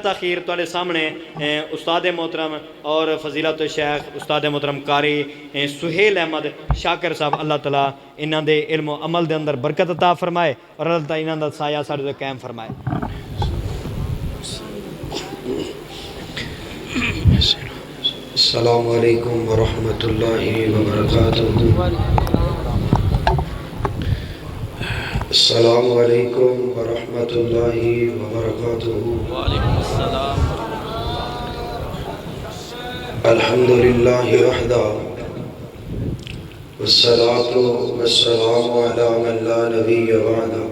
تاخیر تواڈے سامنے استاد محترم اور فضیلت شیخ استاد محترم قاری سہیل احمد شاکر صاحب، اللہ تعالیٰ انہاں دے علم و عمل دے اندر برکت عطا فرمائے اور اللہ تعالیٰ انہاں دا سایہ ساڈے تے قائم فرمائے۔ السلام علیکم ورحمۃ اللہ وبرکاتہ۔ السلام علیکم ورحمۃ اللہ وبرکاتہ۔ وعلیکم السلام۔ الحمدللہ وحدہ والصلاة والسلام علی من لا نبی بعدہ۔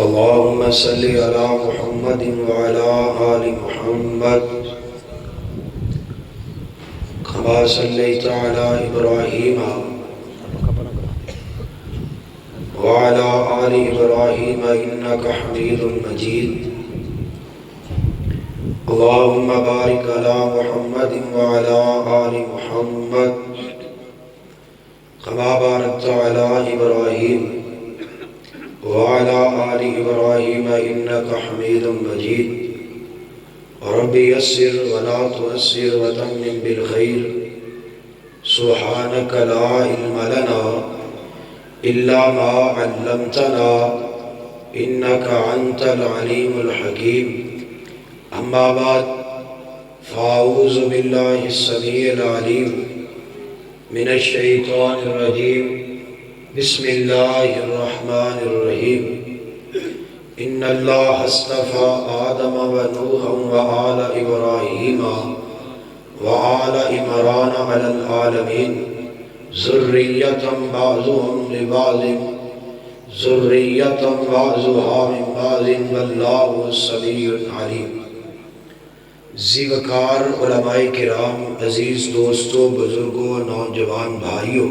اللہم صلی علی محمد وعلی آل محمد کما صلیت علی ابراہیم وعلى آل إبراهيم إنك حميد مجيد۔ اللهم بارك على محمد وعلى آل محمد كما باركت على إبراهيم وعلى آل إبراهيم إنك حميد مجيد۔ رب يسر ولا تؤسر وتمم بالخير، سبحانك لا علم لنا إلا ما علمتنا إنك أنت العليم الحكيم۔ أما بعد، فأعوذ بالله السميع العليم من الشيطان الرجيم، بسم الله الرحمن الرحيم۔ إن الله اصطفى آدم ونوحا وآل إبراهيم وآل عمران على العالمين، ذریۃ بعضهم لبعض ذریۃ بعضها من بعض واللہ سمیع علیم۔ زیوکار علماء کرام، عزیز دوستو، بزرگوں، نوجوان بھائیو،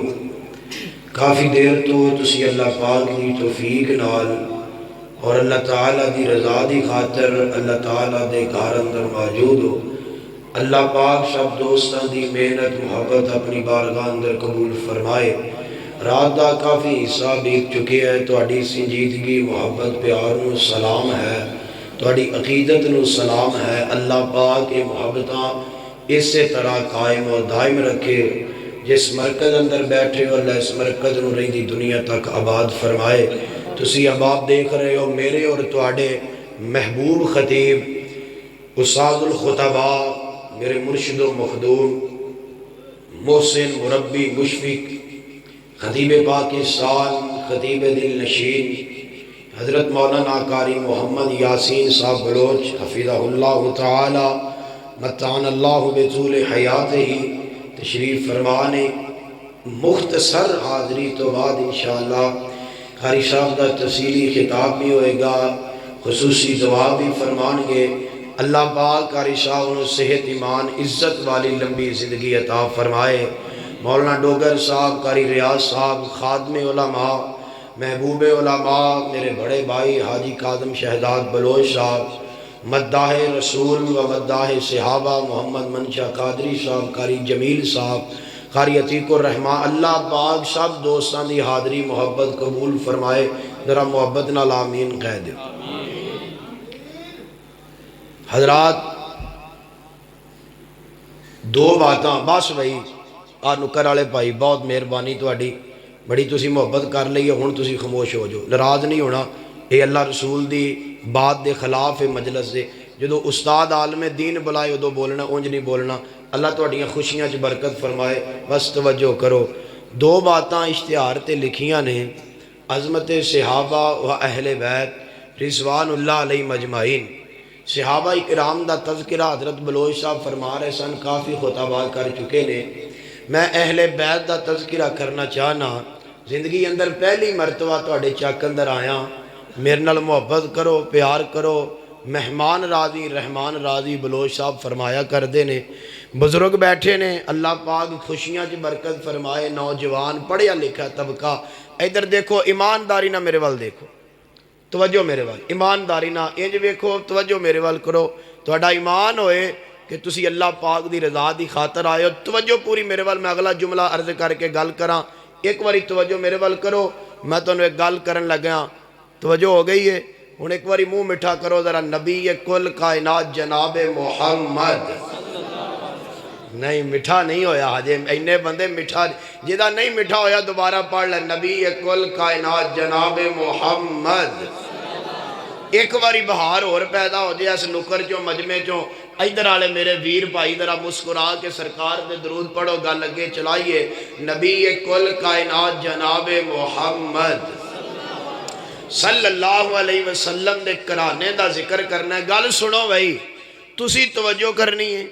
کافی دیر تو تسی اللہ پاک کی توفیق نال اور اللہ تعالیٰ دی رضا دی خاطر اللہ تعالیٰ دے گھر اندر موجود ہو۔ اللہ پاک سب دوستاں دی محنت محبت اپنی بارگاہ اندر قبول فرمائے۔ رات دا کافی حصہ بیت چکے ہے، تواڈی سنجیدگی محبت پیار نو سلام ہے، تواڈی عقیدت نو سلام ہے۔ اللہ پاک یہ محبتاں اسی طرح قائم و دائم رکھے۔ جس مرکز اندر بیٹھے ہو اللہ اس مرکز نو رہندی دنیا تک آباد فرمائے۔ تسی احباب دیکھ رہے ہو میرے اور تواڈے محبوب خطیب استاد الخطباء، میرے مرشد و مخدوم، محسن، مربی، مشفق، خطیب پاکستان، خطیب دل نشین حضرت مولانا قاری محمد یاسین صاحب بلوچ حفظہ اللہ تعالی متعن اللہ بطول حیاتہ تشریف فرمانے۔ مختصر حاضری تو بعد انشاءاللہ قاری صاحب کا تفصیلی خطاب بھی ہوئے گا، خصوصی دعا بھی فرمان گے۔ اللہ پاک قاری صاحب انہوں صحت ایمان عزت والی لمبی زندگی عطا فرمائے۔ مولانا ڈوگر صاحب، قاری ریاض صاحب، خادم علماء، محبوب علماء، میرے بڑے بھائی حاجی کاظم شہزاد بلوچ صاحب، مداح رسول و مداح صحابہ محمد منشا قادری صاحب، قاری جمیل صاحب، قاری عتیق الرحمٰن، اللہ پاک سب دوستان دی حاضری محبت قبول فرمائے۔ ذرا محبت نال آمین کہہ دے۔ حضرات دو باتاں بس بھائی نکر والے بھائی، بہت مہربانی تواڈی، بڑی تسی محبت کر لئی ہے، ہن تسی خاموش ہو جو، ناراض نہیں ہونا۔ یہ اللہ رسول دی بات دے خلاف ہے مجلس دے۔ جدو استاد عالم دین بلائے ادو بولنا، اونج نہیں بولنا۔ اللہ تواڈیاں خوشیاں چ برکت فرمائے، بس توجہ کرو۔ دو باتاں اشتہار تے لکھیاں نے، عظمت صحابہ و اہل بیت رضوان اللہ علیہ مجمعین۔ صحابہ اکرام دا تذکرہ حضرت بلوچ صاحب فرما رہے سن، کافی خطبہ کر چکے نے۔ میں اہل بیت دا تذکرہ کرنا چاہنا، زندگی اندر پہلی مرتبہ تواڈے چک اندر آیا۔ میرے نال محبت کرو، پیار کرو۔ مہمان راضی رحمان راضی بلوچ صاحب فرمایا کردے نے۔ بزرگ بیٹھے نے، اللہ پاک خوشیاں چ برکت فرمائے۔ نوجوان پڑھیا لکھا طبقہ، ادھر دیکھو ایمانداری نہ میرے وال دیکھو، توجہ میرے وال، ایمانداری نہ انج ویکھو، توجہ میرے وال کرو۔ تہاڈا ایمان ہوئے کہ تسی اللہ پاک دی رضا دی خاطر آئے ہو، توجہ پوری میرے وال۔ میں اگلا جملہ عرض کر کے گل کراں، ایک واری توجہ میرے وال کرو۔ میں تانوں ایک گل کرن لگا، توجہ ہو گئی ہے۔ ہن ایک باری منہ میٹھا کرو ذرا، نبی کل کائنات جناب محمد۔ نہیں میٹھا نہیں ہویا ہجے، اینے بندے میٹھا جہاں نہیں میٹھا ہویا دوبارہ پڑھ لے، نبی کل کائنات جناب محمد۔ ایک باری بہار اور پیدا ہو جائے اس نکر چوں مجمع چوں، ادھر والے میرے ویر بھائی ذرا مسکرا کے سرکار دے درود پڑھو، گل اگے چلائیے، نبی کل کائنات جناب محمد صلی اللہ علیہ وسلم دے کرانے دا ذکر کرنا ہے۔ گل سنو بھائی، تسی توجہ کرنی ہے،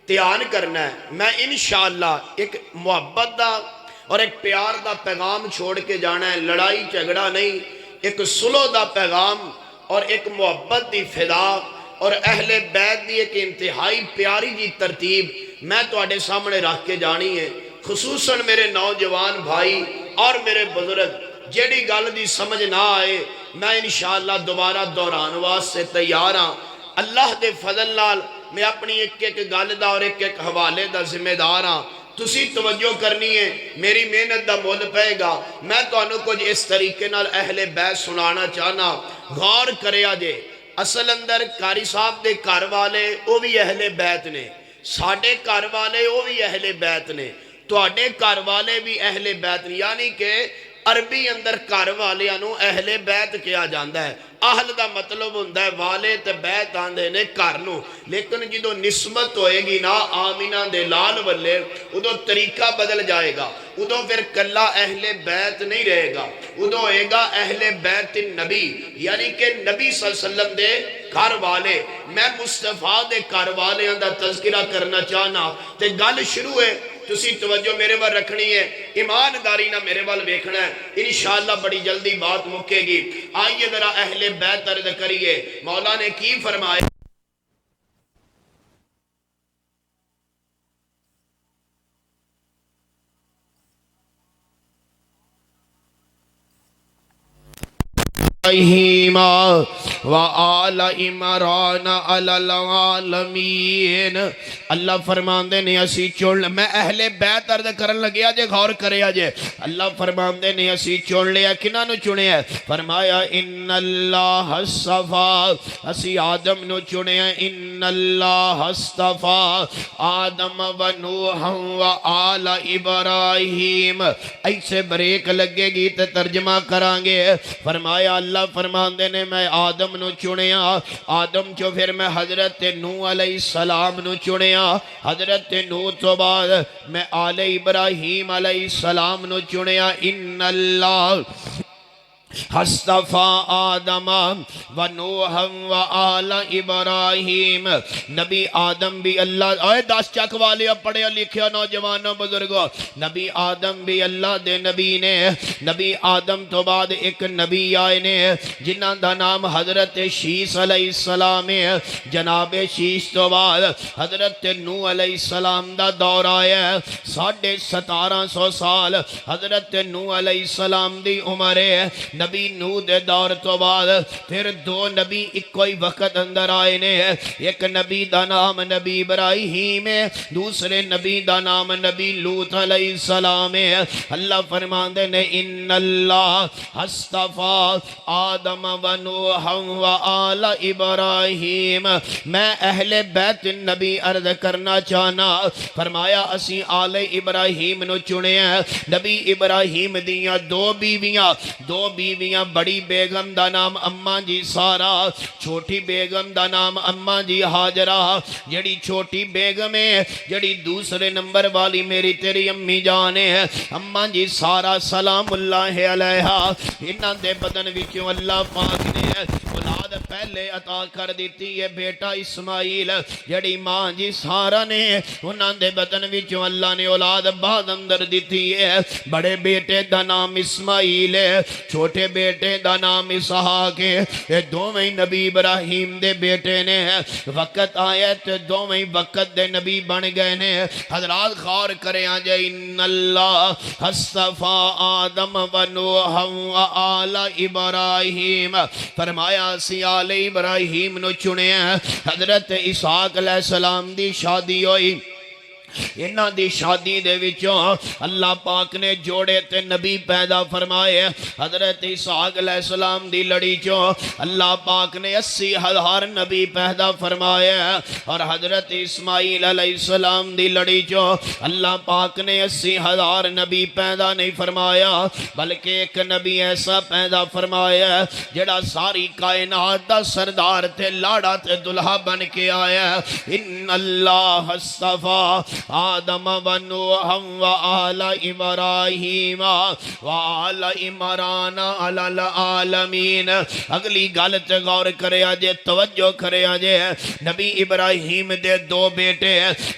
دھیان کرنا ہے۔ میں انشاءاللہ ایک محبت دا اور ایک پیار دا پیغام چھوڑ کے جانا ہے، لڑائی جھگڑا نہیں، ایک صلح دا پیغام اور ایک محبت دی فدا اور اہل بیت دی ایک انتہائی پیاری جی ترتیب میں تواڈے سامنے رکھ کے جانی ہے۔ خصوصاً میرے نوجوان بھائی اور میرے بزرگ، جیڑی گل دی سمجھ نہ آئے میں انشاءاللہ دوبارہ دوران واسطے تیار ہاں۔ اللہ دے فضل نال میں اپنی ایک ایک گل دا اور ایک ایک حوالے دا ذمہ دار ہاں۔ تسی توجہ کرنی ہے، میری محنت دا مول پائے گا۔ میں تو انہوں کچھ اس طریقے نال اہل بیت سنانا چاہنا، غور کرے آجے۔ اصل اندر قاری صاحب دے گھر والے وہ بھی اہل بیت نے، ساڈے گھر والے وہ بھی اہل بیت نے، تواڈے گھر والے بھی اہل بیت نے، یعنی کہ عربی اندر گھر والے انہوں اہل بیت کیا جاندہ ہے۔ اہل دا مطلب ہوندہ ہے والے تے بیت آندے نے گھر نو، لیکن جدو نسبت ہوئے گی نا آمینہ دے لال والے ادو طریقہ بدل جائے گا، ادو پھر کلا اہل بیت نہیں رہے گا، ادو ہوئے گا اہل بیت نبی، یعنی کہ نبی صلی اللہ علیہ وسلم دے گھر والے۔ میں مصطفیٰ دے گھر والے اندر تذکرہ کرنا چاہنا تے گل شروع ہے، تسی توجہ میرے بار رکھنی ہے، ایمانداری نہ میرے بال ویکھنا ہے، انشاءاللہ بڑی جلدی بات مکے گی۔ آئیے ذرا اہل بیت عرض کریے، مولا نے کی فرمایا؟ ابراہیم وآل عمران علی العالمین۔ اللہ فرماندے نے اسی چون میں اہل بیت عرض کرن لگیا جے، غور کرے آجے۔ اللہ فرماندے نے اسی چون لیا، کنہ نو چنے ہیں؟ فرمایا ان اللہ اصطفیٰ، اسی آدم نو چنے ہیں، ان اللہ اصطفیٰ آدم و نوح و آل ابراہیم۔ ایسے بریک لگے گی تے ترجمہ کرانگے۔ فرمایا اللہ فرماندے نے میں آدم نو چنیا، آدم چو پھر میں حضرت نوح علیہ السلام نو چنیا، حضرت نوح تو بعد میں آل ابراہیم علیہ السلام نو چنیا۔ ان اللہ اصطفیٰ آدم و نوح و آل ابراہیم۔ نبی آدم بھی اللہ، اے 10 چک والے پڑھے لکھے نوجوانوں بزرگوں، نبی آدم بھی اللہ دے نبی نے۔ نبی آدم تو بعد ایک نبی آئے نے جنہاں دا نام حضرت شیس علیہ السلام ہے۔ جناب شیس تو بعد حضرت نوح علیہ السلام دا دور آیا، 1750 سال حضرت نوح علیہ السلام دی عمر ہے۔ نبی نوح دے دور تو بعد پھر 2 نبی ایک کوئی وقت اندر آئے نے، ایک نبی دا نام نبی ابراہیم ہے، دوسرے نبی دا نام نبی لوط علیہ السلام ہے۔ اللہ فرماندے نے ان اللہ اصطفیٰ آدم و نوح و آل ابراہیم۔ میں اہل بیت نبی عرض کرنا چاہنا، فرمایا اسی آل ابراہیم نو چنے ہیں۔ نبی ابراہیم دیاں 2 بیویاں، بڑی بیگم دا نام اماں جی سارا، چھوٹی بیگم دا نام اماں جی حاجرہ۔ جڑی چھوٹی بیگم ہے، جڑی دوسرے نمبر والی میری تیری امی جان ہے، اماں جی سارا سلام اللہ علیہا۔ انہاں دے بدن وچوں اللہ پاک نے اولاد پہلے عطا کر دیتی ہے، بیٹا اسماعیل۔ جڑی ماں جی سارا نے انہاں دے بدن وچوں اللہ نے اولاد بعد اندر دیتی ہے۔ بڑے بیٹے دا نام اسماعیل ہے، چھوٹے بیٹے دا نام اسحاق ہے۔ یہ دوویں نبی ابراہیم دے بیٹے نے، وقت آیا تے دوویں وقت دے نبی بن گئے نے۔ حضرات غور کریں آجے ان اللہ اصطفیٰ آدم و نوح و آل ابراہیم۔ فرمایا سی آل ابراہیم نو چنے ہیں۔ حضرت اسحاق علیہ السلام دی شادی ہوئی، انہاں دی شادی دے وچوں اللہ پاک نے جوڑے تے نبی پیدا فرمائے حضرت اسحاق علیہ السلام دی لڑی چوں اللہ پاک نے 80,000 نبی پیدا فرمائے اور حضرت اسماعیل علیہ السلام دی لڑی چوں اللہ پاک نے 80,000 نبی پیدا نہیں فرمایا بلکہ ایک نبی ایسا پیدا فرمایا جڑا ساری کائنات دا سردار تے لاڑا تے دلہا بن کے آیا ان اللہ اصطفى آدم و نوح و آل ابراہیم و آل عمران علی العالمین اگلی گالت غور کرے آجے توجہ کرے آجے نبی ابراہیم دے 2 بیٹے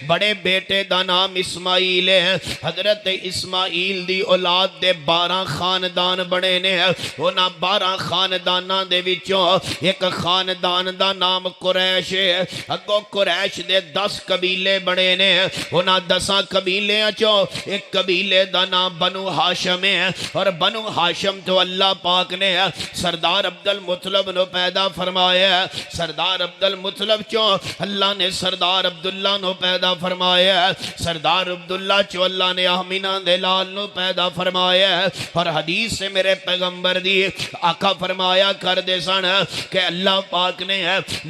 بڑے بیٹے دا نام اسماعیل ہے حضرت اسماعیل دی اولاد دے 12 خاندان بڑے نے ہونا 12 خاندانہ دے وچوں ایک خاندان دا نام قریش ہے اگو قریش دے 10 قبیلے بڑے نے ہونا 10 قبیلے چوں ایک قبیلے دا نام بنو ہاشم ہے اور بنو ہاشم تو اللہ پاک نے سردار عبدالمطلب نو پیدا فرمایا سردار عبدالمطلب چوں اللہ نے سردار عبداللہ نو پیدا فرمایا سردار عبداللہ چوں اللہ نے آمینہ دے لال نو پیدا فرمایا اور حدیث سے میرے پیغمبر دی آقا فرمایا کر دے سن کہ اللہ پاک نے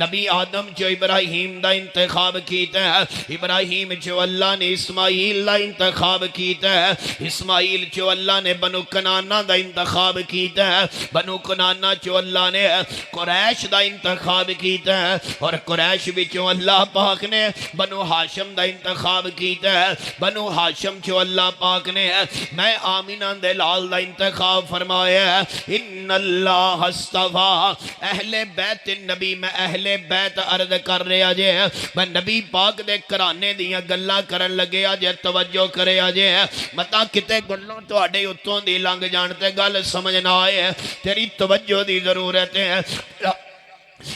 نبی آدم چو ابراہیم دا انتخاب کیتا ہے ابراہیم چو اللہ نے اسماعیل دا انتخاب کیتا ہے اسماعیل چو اللہ نے بنو کنانہ دا انتخاب کیتا ہے بنو کنانہ چو اللہ نے قریش دا انتخاب کیتا ہے اور قریش بھی چو اللہ پاک نے بنو ہاشم دا انتخاب کیتا ہے بنو ہاشم چو اللہ پاک نے میں آمینہ دے لال دا انتخاب فرمایا ان اللہ اصطفیٰ اہل بیت نبی میں اہل بیت عرض کر رہے آجے میں نبی پاک دے کرانے دیا گلہ کرن لگے آجے توجہ کرے آجے مطا کتے گلوں تو آڑے اتوں دی لنگ جانتے گل سمجھنا آئے تیری توجہ دی ضرورت ہے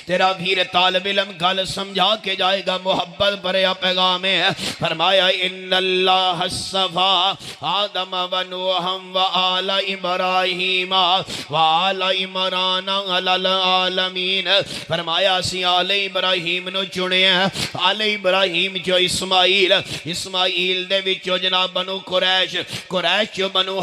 تیرا بھیر طالب علم گل سمجھا کے جائے گا محبت بریا پیغام ہے فرمایا ان اللہ اصطفیٰ آدم و نوح و آل ابراہیم و آل عمران علی العالمین فرمایا سی آل ابراہیم نو چنے ہیں آل ابراہیم جو اسماعیل دے وچو جناب بنو قریش چو بنو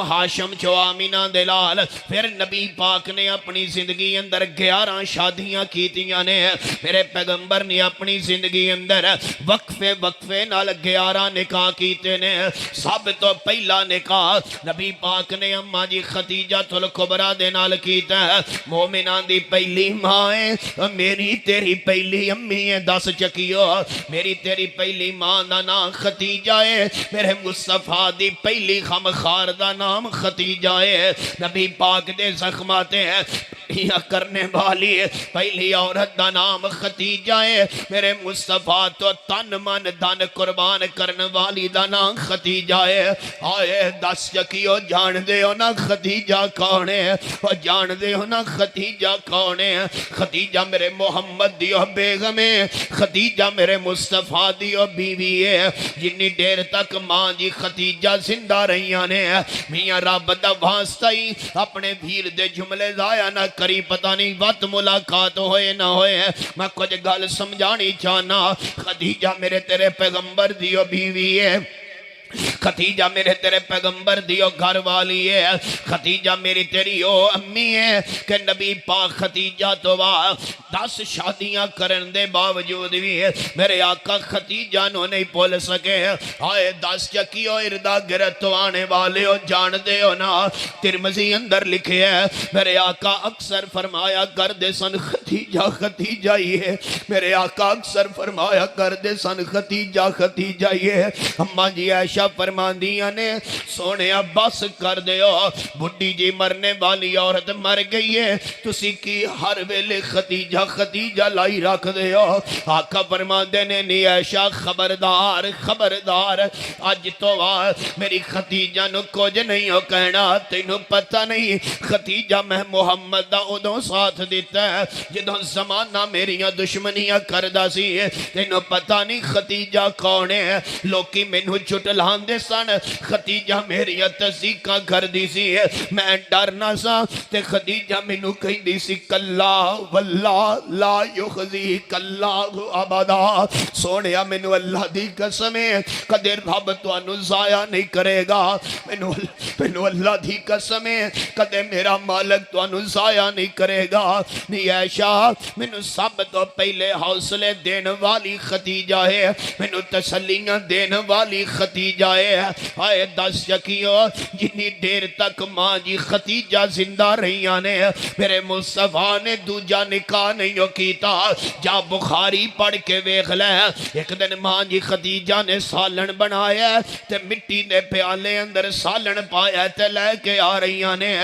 ہاشم چو آمینہ دلال پھر نبی پاک نے اپنی زندگی اندر 11 شادیاں کیتیاں نے میرے پیغمبر نے اپنی زندگی اندر وقفے نال 11 نکاح کیتے نے سب تو پہلا نکاح نبی پاک نے اماں جی خدیجہ الکبریٰ دے نال کیتا ہے مومنان دی پہلی ماں ہے میری تیری پہلی امی ہے 10 چکیو میری تیری پہلی ماں دا نام خدیجہ ہے میرے مصطفیٰ دی پہلی خمخار دا نام خدیجہ ہے نبی پاک دے زخمات ہیں کرنے والی پہلی عورت دا نام خدیجہ ہے میرے مصطفیٰ تو تن من دن قربان کرنے والی دا نام خدیجہ ہے آئے 10 چکیو جان دے ہو نا خدیجہ کون ہے اور جان دے ہو نا خدیجہ کون ہے خدیجہ میرے محمد دیو بیگم ہے خدیجہ میرے مصطفیٰ دیو بیوی ہے جنی دیر تک ماں جی خدیجہ زندہ رہیاں نے میاں رب دا واسطہ ہی اپنے بھیر دے جملے ضائع نہ کری پتہ نہیں وقت ملاقات ہوئے نہ ہوئے میں کچھ گل سمجھانی چاہنا خدیجہ میرے تیرے پیغمبر دیو بیوی ہے خدیجہ میرے تیرے پیغمبر دیو گھر والی ہے خدیجہ میری تیری او امی ہے کہ نبی پاک خدیجہ تو 10 شادیاں کرن دے باوجود بھی میرے آقا خدیجہ نو نہیں پول سکے آئے 10 چکیو اردہ گرد تو آنے والے ہو جان دے ہو نا ترمذی اندر لکھے ہے میرے آقا اکثر فرمایا کر دے سن خدیجہ ہی ہے میرے آقا اکثر فرمایا کر دے سن خدیجہ ہی ہے اماں جی عائشہ فرماندیاں نے سونے بس کر دے ہو بڑھی جی مرنے والی عورت مر گئی ہے تسی کی ہر ویلے خدیجہ لائی رکھ دے ہو آقا فرماندے نے نہیں عائشہ خبردار آج تو میری خدیجہ نو کچھ نہیں ہو کہنا تینوں پتہ نہیں خدیجہ میں محمد دا ادوں ساتھ دیتا ہے جدوں زمانہ میریاں دشمنیاں کردہ سی تینوں پتہ نہیں خدیجہ کون ہے لوکی مینوں چٹلا فرماندے سن خدیجہ میری تصدیقاں کردی سی میں ڈرنا سا تے خدیجہ مینوں کہندی سی کلا واللہ لا یخزیک اللہ ابدا سونیا مینوں اللہ دی قسم ہے کدے رب تانوں ضائع نہیں کرے گا مینوں اللہ دی قسم ہے کدے میرا مالک تانوں ضائع نہیں کرے گا نہیں عائشہ مینوں سب تو پہلے حوصلے دین والی خدیجہ ہے مینوں تسلیاں دین والی خدیجہ ہے آئے دس یقیو جنی دیر تک ماں جی خدیجہ زندہ رہیاں نے میرے مصطفیٰ نے دوجا نکاح نہیں کیتا جا بخاری پڑھ کے ویکھ لے ایک دن ماں جی خدیجہ نے سالن بنایا تے مٹی دے پیالے اندر سالن پایا تے لے کے آ رہیاں نے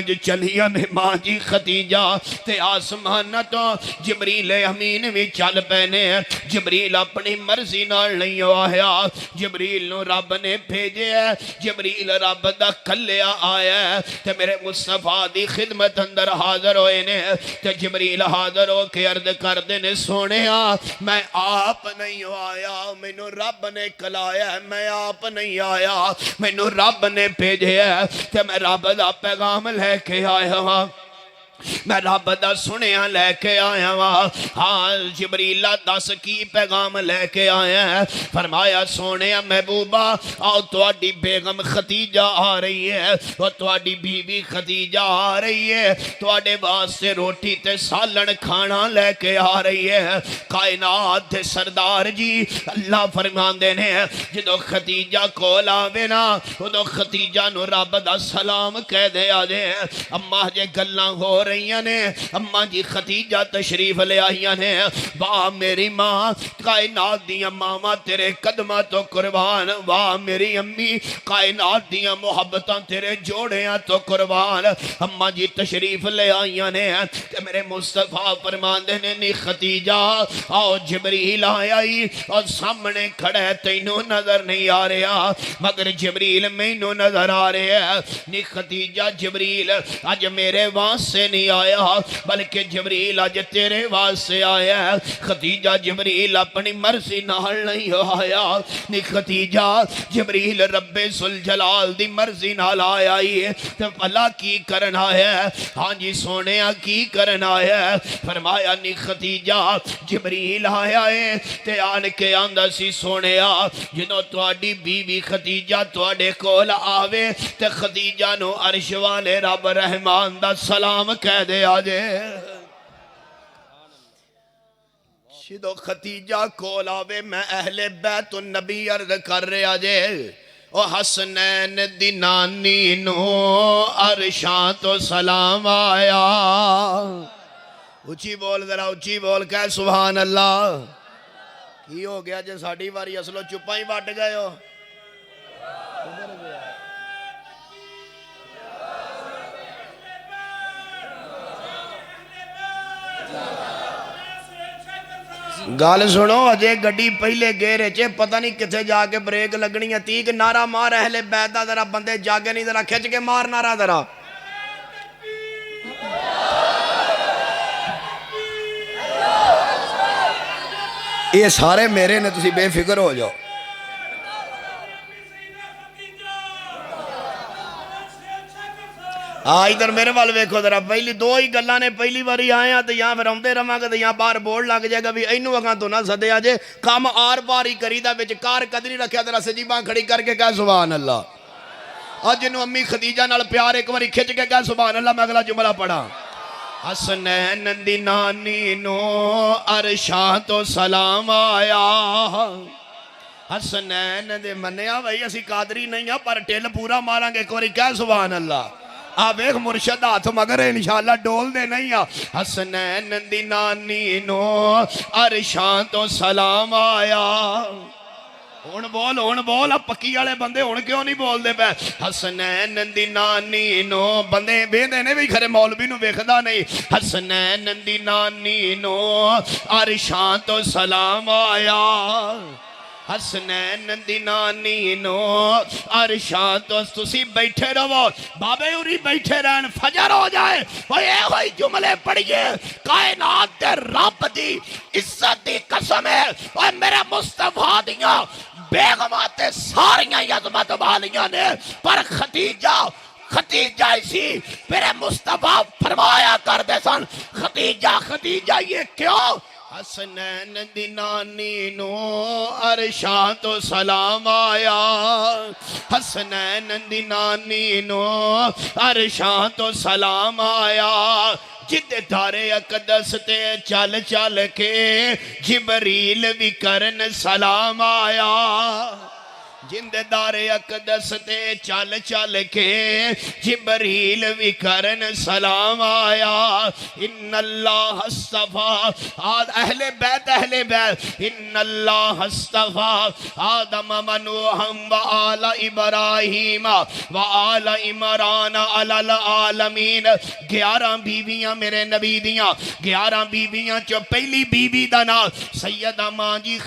جو چلیاں نے ماں جی خدیجہ تے آسمان تو جبریل امین بھی چل پینے جبریل اپنی مرضی نال نہیں آیا جبریل نو رب نے بھیجے جبریل رب دا کلیا آیا تے میرے مصطفیٰ دی خدمت اندر حاضر ہوئے نے تے جبریل حاضر ہو کے عرض کر دینے سونیا میں آپ نہیں آیا مینوں رب نے کلایا میں آپ نہیں آیا مینوں رب نے بھیجے تے میں رب دا پیغام لے کے آیا ہاں میں رب دا سنیا لے کے آیا ہاں ہاں جبریل دس کی پیغام لے کے آیا ہے فرمایا سونیا محبوبہ آؤ تواڈی بیگم خدیجہ آ رہی ہے اور تواڈی بیوی خدیجہ آ رہی ہے تواڈے واسطے روٹی تے سالن کھانا لے کے آ رہی ہے کائنات دے سردار جی اللہ فرماندے نے جدو خدیجہ کول آوے نا ادو خدیجہ نو رب دا سلام کہہ دے آجے اماں جے گلاں ہو رہی نے اماں جی خدیجہ تشریف لے آئیاں نے واہ میری ماں کائنات دیاں ماما تیرے قدمہ تو قربان واہ میری امی کائنات دیاں محبتاں تیرے جوڑیاں تو قربان اماں جی تشریف لے آئیاں نے کہ میرے مصطفیٰ فرماندے نے نی خدیجہ آؤ جبریل آئی اور سامنے کھڑے تینوں نظر نہیں آ رہا مگر جبریل مینوں نظر آ رہے ہیں نی خدیجہ جبریل آج میرے واسطے نہیں آیا بلکہ جبریل آج تیرے واسطے آیا ہے خدیجہ جبریل اپنی مرضی نال نہیں آیا نی خدیجہ جبریل رب ذوالجلال دی مرضی نال آیا ہے تو بھلا کی کرنا ہے ہاں جی سونیا کی کرنا ہے فرمایا نی خدیجہ جبریل آیا ہے تے آن کے آندہ سی سونیا جنہوں تواڈی بیوی خدیجہ تواڈے کول آوے تے خدیجہ نو عرش والے رب رحمان دا سلام کہہ دے آجے شدو خدیجہ کول آوے میں اہل بیت النبی عرض کر رہے آجے او حسنین دی نانی نو عرشاں تو سلام آیا اچھی بول ذرا اچھی بول کہہ سبحان اللہ کی ہو گیا جے ساڑھی واری اصلو چپا ہی بٹ گئے ہو گال سنو اجے گڑی پہلے گیرے چے پتہ نہیں کتھے جا کے بریک لگنی ہے تیک نعرہ مار اہل بیت دا ذرا بندے جاگے نہیں ذرا کھچ کے مار نعرہ ذرا یہ سارے میرے نے تسی بے فکر ہو جاؤ ادھر میرے وال ویکھو ذرا پہلی دو ہی گلاں نے پہلی باری آئے ہیں تو یہاں پھر آمدے رہاں گے تو یہاں بار بورڈ لگ جائے گا بھی اینو اگاں تو نہ سدے آجے کام آر پار ہی کری دا وچ کار قدری رکھیا ذرا سجیباں کھڑی کر کے کہہ سبحان اللہ آج جنوں امی خدیجہ نال پیار ایک باری کھچ کے کہہ سبحان اللہ میں اگلا جملہ پڑھا حسنین دی نانی نو عرشاں تو سلام آیا حسنین دے منیا بھائی اسی قادری نہیں ہیں پر ٹیل پورا ماراں گے ایک باری کہہ سبحان اللہ آپ ایک مرشد ہاتھ مگر انشاءاللہ ڈول دے نہیں حسنین دی نانی نو عرشاں تو سلام آیا ہون بول اب پکی والے بندے ہون کیوں نہیں بول دے پہ حسنین دی نانی نو بندے بے دینے بھی کھرے مولوی نو ویکھدا نہیں حسنین دی نانی نو عرشاں تو سلام آیا حسنین دی نانی نو عرشاں تو تسی بیٹھے رہو بابے اوری بیٹھے رہن فجر ہو جائے اے ہوئی جملے پڑھئے کائنات دے رب دی عزت دی قسم ہے اور میرے مصطفیٰ دیاں بیگماں تے ساریاں عظمت والیاں نے، پر ختیجہ اسی میرے مصطفیٰ فرمایا کرتے سن، ختیجہ یہ کیوں؟ حسنین دی نانی نو عرشاں تو سلام آیا، حسنین دی نانی نو عرشاں تو سلام آیا، جد دارے اقدس تے چل چل کے جبریل بھی کرن سلام آیا، جند دار اقدس تے چل چل کے جبریل بھی کرن سلام آیا، ان اللہ اصطفیٰ اہل بیت ان اللہ اصطفیٰ آدم ونوحا وآل ابراہیم وآل عمران علی العالمین، 11 بیویاں میرے نبی دیاں، 11 بیویاں چو پہلی بیوی دا نام سیدہ ماں جی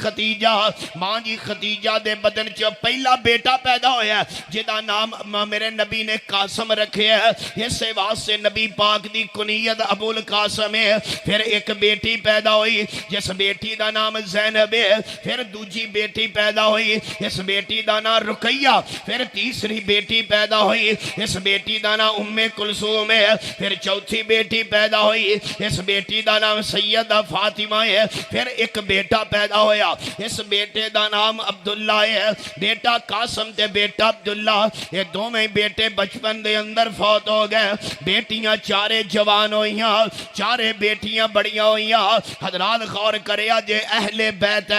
ختیجہ دے بدن چو پہلا بیٹا پیدا ہویا ہے جدا نام میرے نبی نے قاسم رکھے ہے، اسے واسطے نبی پاک دی کنیت ابو القاسم ہے۔ پھر ایک بیٹی پیدا ہوئی جس بیٹی دا نام زینب ہے، پھر دوجی بیٹی پیدا ہوئی اس بیٹی دا نام رقیہ، پھر تیسری بیٹی پیدا ہوئی اس بیٹی دا نام ام کلثوم ہے، پھر چوتھی بیٹی پیدا ہوئی اس بیٹی دا نام سیدہ فاطمہ ہے، پھر ایک بیٹا پیدا ہویا اس بیٹے دا نام عبداللہ ہے، بیٹا قاسم تے بیٹا عبداللہ، یہ دو میں بیٹے بچپن دے اندر فوت ہو گئے، بیٹیاں چارے جوان ہوئیاں، چارے بیٹیاں بڑیاں ہوئیاں۔ حضرات غور کریا جے اہل بیت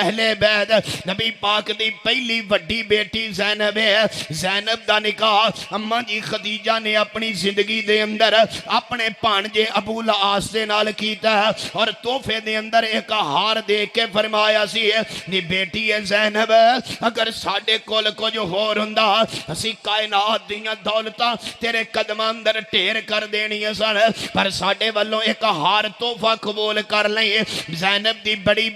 نبی پاک دی پہلی وڈی بیٹی زینب ہے، زینب دا نکاح اماں جی ختیجہ نے اپنی زندگی دے اندر اپنے پانجے ابو العاص دے نال کیتا ہے، اور تحفے دے اندر ایک ہار دے کے فرمایا سی نی بیٹی ہے زینب، اگر ساڑھے کول کو جو ہو رندہ اسی کائنات دیاں دولتاں تیرے قدم اندر ٹیر کر دینی ہے سن، پر ساڑھے والوں ایک ہار تحفہ قبول کر لیں۔ زینب دی بڑی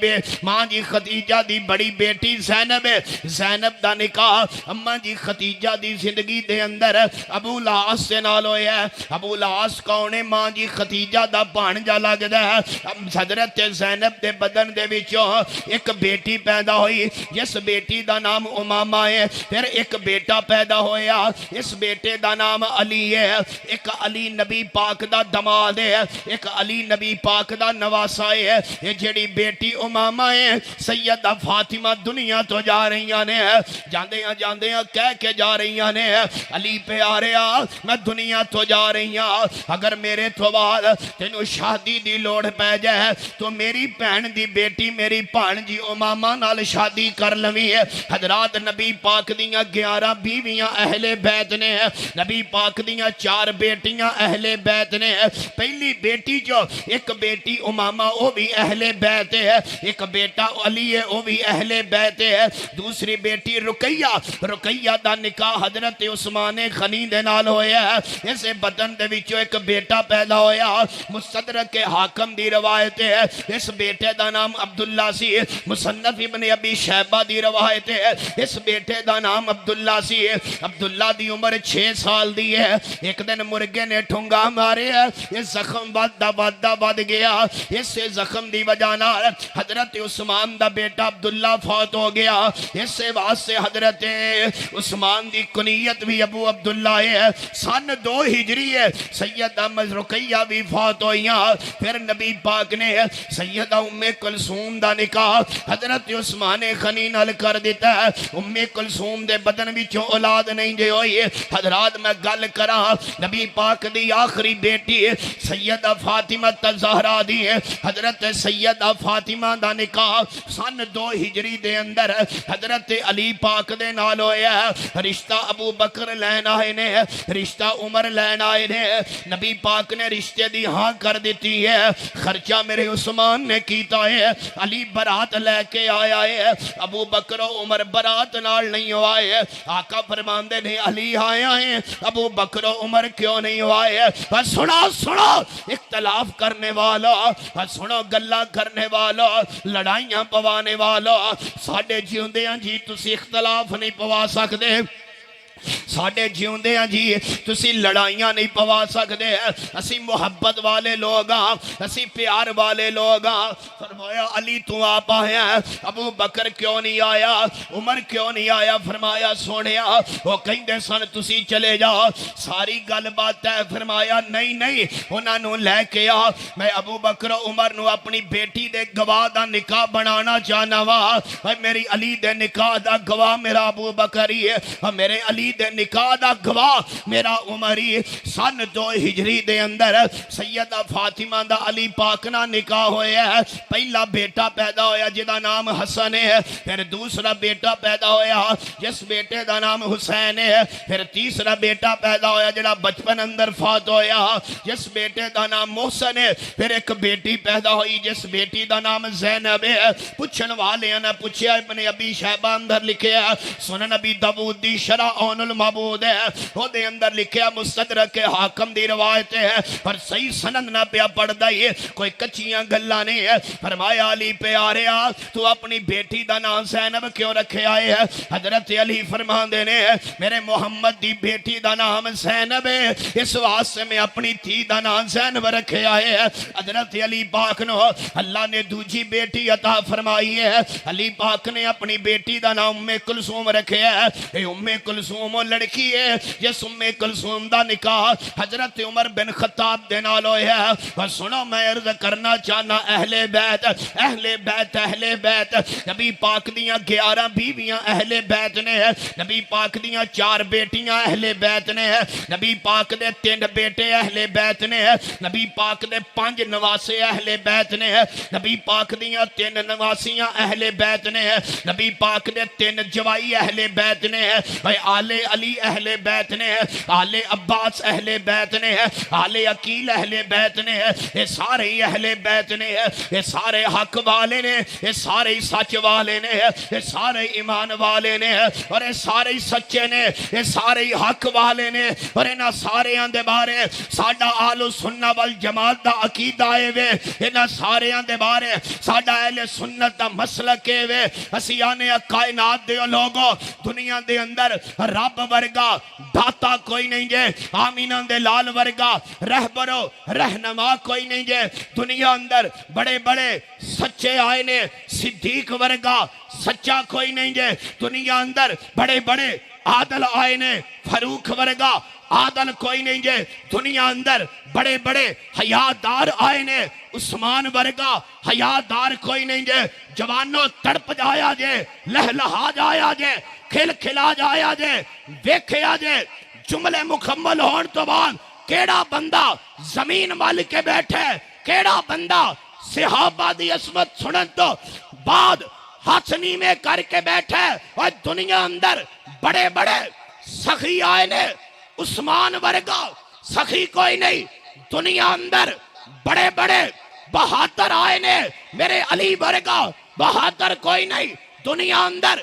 ماں جی ختیجہ دی بڑی بیٹی زینب دا نکاح اماں جی ختیجہ دی زندگی دے اندر ابو العاص سے نال ہویا ہے۔ ابو العاص کونے ماں جی ختیجہ دا بھانجا لگدا ہے۔ حضرت زینب دے بدن دے وچوں ایک بیٹی پیدا ہوئی جس بیٹی دا نام امامہ ہے، پھر ایک بیٹا پیدا ہویا اس بیٹے دا نام علی ہے، ایک علی نبی پاک دا دماد ہے، ایک علی نبی پاک دا نواسا ہے۔ یہ جڑی بیٹی امامہ ہے سیدہ فاطمہ دنیا تو جا رہیاں نے، جاندیاں کہہ کے جا رہیاں نے علی پہ آ رہا میں دنیا تو جا رہیاں، اگر میرے تو بعد تینوں شادی دی لوڑ پہ جائے تو میری بہن دی بیٹی میری بھانجی امامہ نال شادی کر لویں۔ حضرات نبی پاک دیاں 11 بیویاں اہل بیت نے، نبی پاک دیاں 4 بیٹیاں اہل بیت نے، پہلی بیٹی جو ایک بیٹی امامہ وہ بھی اہل بیت ہے، ایک بیٹا علی ہے وہ بھی اہل بیت ہے، دوسری بیٹی رقیہ دا نکاح حضرت عثمان غنی دے نال ہویا ہے، اسے بدن دے وچوں ایک بیٹا پیدا ہویا، مستدرک حاکم دی روایت ہے اس بیٹے دا نام عبداللہ سی، مصنف ابن ابی شیبہ دی روایت ہے اس بیٹے دا نام عبداللہ سی۔ عبداللہ دی عمر 6 سال دی ہے، ایک دن مرگے نے ٹھنگا مارے ہے، یہ زخم بد گیا، اس سے زخم دی وجہ نال حضرت عثمان دا بیٹا عبداللہ فوت ہو گیا، اس سے واسطے حضرت عثمان دی کنیت بھی ابو عبداللہ ہے۔ سن 2 ہجری ہے سیدہ رقیہ بھی فوت ہوئیاں، پھر نبی پاک نے سیدہ ام کلثوم دا نکاح حضرت عثمان غنی نال کر دیتا ہے۔ ام کلثوم دے بدن وچوں اولاد نہیں جے ہوئی۔ حضرات میں گل کراں نبی پاک دی آخری بیٹی سیدہ فاطمہ الزہرا دی، حضرت سیدہ فاطمہ دا نکاح سن 2 ہجری دے اندر حضرت علی پاک دے نال ہویا ہے، رشتہ ابو بکر لین آئے نے، رشتہ عمر لین آئے نے، نبی پاک نے رشتے دی ہاں کر دیتی ہے، خرچہ میرے عثمان نے کیتا ہے، علی برات لے کے آیا ہے، ابو بکر و عمر برات نال نہیں ہوئے، آقا فرماندے نے علی آیا ہے ابو بکر و عمر کیوں نہیں ہوئے؟ سنو اختلاف کرنے والا، سنو گلہ کرنے والا، لڑائیاں پوانے والا، ساڑھے جیوندیاں جی تسی اختلاف نہیں پوا سکتے، ساڈے جیوندیاں جی تسی لڑائیاں نہیں پوا سکدے اسی محبت والے لوگ ہاں اسی پیار والے لوگ ہاں فرمایا علی تو آپ آیا ابو بکر کیوں نہیں آیا عمر کیوں نہیں آیا فرمایا سونیا وہ کہندے سن تسی چلے جا ساری گل بات ہے فرمایا نہیں نہیں انہاں نو لے کے آ میں ابو بکر عمر نو اپنی بیٹی دے گواہ دا نکاح بنانا چاہنا وا میری علی دے نکاح دا گواہ میرا ابو بکر ہی ہے میرے علی دے نکاح دا گواہ میرا عمر ہی سن 2 ہجری دے اندر سیدہ فاطمہ دا علی پاک نہ نکاح ہویا ہے پہلا بیٹا پیدا ہویا جدا نام حسن ہے پھر دوسرا بیٹا پیدا ہویا جس بیٹے دا نام حسین ہے پھر تیسرا بیٹا پیدا ہویا جڑا بچپن اندر فات ہویا جس بیٹے دا نام محسن ہے پھر ایک بیٹی پیدا ہوئی جس بیٹی دا نام زینب ہے پوچھن والے نے پوچھیا ابن ابی شیبہ اندر لکھیا سنن نبی داؤد دی شرح اون المعبود ہے وہ دے اندر لکھیا مستدرک حاکم دی روایت ہے پر صحیح سند نہ پیا پڑھدا ہے کوئی کچیاں گلاں نہیں ہے فرمایا علی پیاریا تو اپنی بیٹی دا نام زینب کیوں رکھے آئے ہے حضرت علی فرماندے نے میرے محمد دی بیٹی دا نام زینب ہے اس واسطے میں اپنی تھی دا نام زینب رکھے آئے ہے حضرت علی پاک نو اللہ نے دوجی بیٹی عطا فرمائی ہے علی پاک نے اپنی بیٹی دا نام ام کلثوم رکھے ہے اے ام کلثوم وہ لڑکی ہے جس ام کلثوم دا نکاح حضرت عمر بن خطاب دے نال ہویا ہے اور سنو میں عرض کرنا چاہنا اہل بیت اہل بیت اہل بیت نبی پاک دیاں 11 بیویاں اہل بیت نے نبی پاک دیاں 4 بیٹیاں اہل بیت نے نبی پاک دے 3 بیٹے اہل بیت نے نبی پاک دے 5 نواسے اہل بیت نے نبی پاک دیاں 3 نواسیاں اہل بیت نے نبی پاک دے 3 جوائی اہل بیت نے آل علی اہل بیت نے آل عباس اہل بیت نے آل عقیل اہل بیت نے یہ سارے اہل بیت نے یہ سارے حق والے نے یہ سارے سچ والے نے یہ سارے ایمان والے نے اور یہ سارے سچے نے یہ سارے حق والے نے اور انہاں سارے دے بارے ساڈا اہل سنت والجماعت دا عقیدہ ہے وے انہاں سارے دے بارے ساڈا اہل سنت دا مسلک ہے وے اسی آنے کائنات دے لوگوں دنیا دے اندر رب ورگا داتا کوئی نہیں جے آمینہ دے لال ورگا رہبر و رہنما کوئی نہیں جے دنیا اندر بڑے بڑے سچے آئے نے صدیق ورگا سچا کوئی نہیں جے دنیا اندر بڑے بڑے عادل آئے نے فاروق ورگا عادل کوئی نہیں جے دنیا اندر بڑے بڑے حیادار آئے نے عثمان ورگا حیادار کوئی نہیں جے جوانوں تڑپ جایا جے لہلہا جایا جے کھل کھلا جایا جے ویکھیا جے جملے مکمل ہون تو بعد کیڑا بندہ زمین مال کے بیٹھے کیڑا بندہ صحابہ دی عظمت سنن تو بعد ہاتھ نیمے کر کے بیٹھے اور دنیا اندر بڑے بڑے سخی آئے نے عثمان ورگا سخی کوئی نہیں دنیا اندر بڑے بڑے بہادر آئے نے میرے علی ورگا بہادر کوئی نہیں دنیا اندر